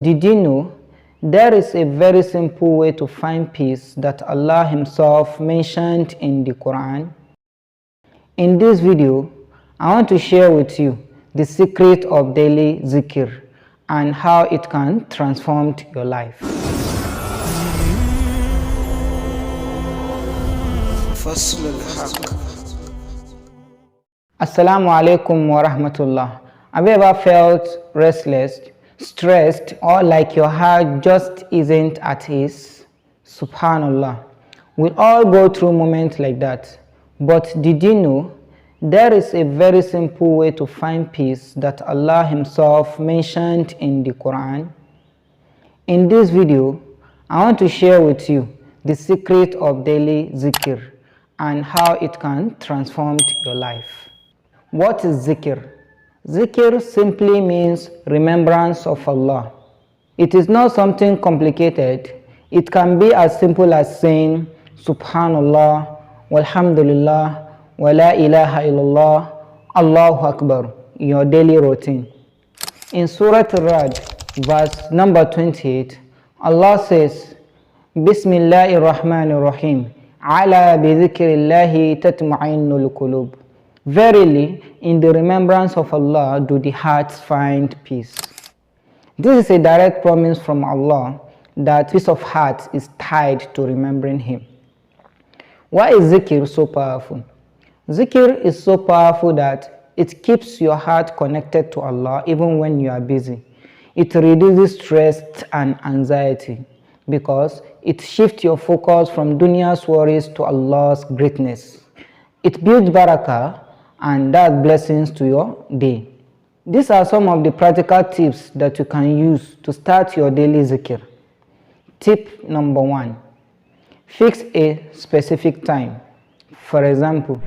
Did you know there is a very simple way to find peace that Allah Himself mentioned in the Qur'an? In this video, I want to share with you the secret of daily zikr and how it can transform your life. Faslul. Assalamu Alaikum warahmatullah. Have you ever felt restless, stressed, or like your heart just isn't at ease? SubhanAllah. We all go through moments like that. But did you know there is a very simple way to find peace that Allah Himself mentioned in the Qur'an? In this video, I want to share with you the secret of daily zikr and how it can transform your life. What is zikr? Zikr simply means remembrance of Allah. It is not something complicated. It can be as simple as saying SubhanAllah, Alhamdulillah, wala ilaha illallah, Allahu Akbar, your daily routine. In Surah Ar-Ra'd, verse number 28, Allah says, Bismillahir Rahmanir Rahim, ala bi dhikrillahi tatma'innul qulub. Verily, in the remembrance of Allah do the hearts find peace. This is a direct promise from Allah that peace of heart is tied to remembering Him. Why is zikr so powerful? Zikr is so powerful that it keeps your heart connected to Allah even when you are busy. It reduces stress and anxiety because it shifts your focus from dunya's worries to Allah's greatness. It builds barakah and that blessings to your day. These are some of the practical tips that you can use to start your daily zikr. Tip number 1. Fix a specific time. For example,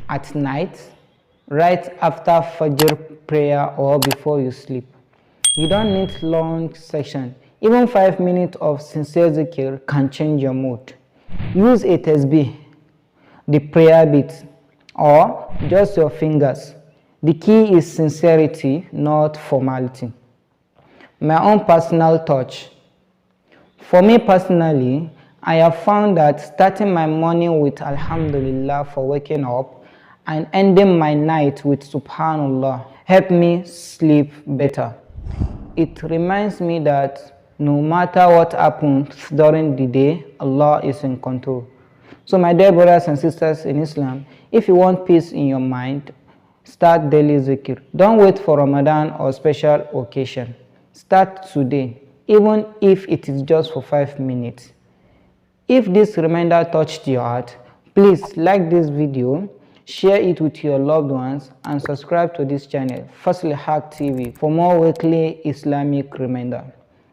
at night, right after Fajr prayer or before you sleep. You don't need long session. Even 5 minutes of sincere zikr can change your mood. Use a tasbih, the prayer beat, or just your fingers. The key is sincerity, not formality. My own personal touch. For me personally, I have found that starting my morning with Alhamdulillah for waking up and ending my night with SubhanAllah help me sleep better. It reminds me that no matter what happens during the day, Allah is in control. So my dear brothers and sisters in Islam, if you want peace in your mind, start daily zikr. Don't wait for Ramadan or special occasion. Start today, even if it is just for 5 minutes. If this reminder touched your heart, please like this video, share it with your loved ones, and subscribe to this channel, Faslul TV, for more weekly Islamic reminder.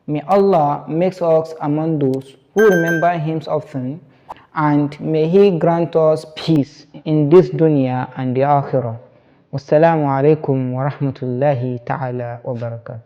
May Allah make us among those who remember Him often, and may He grant us peace in this dunya and the akhirah. Assalamu Alaikum warahmatullahi ta'ala wabarakatuh.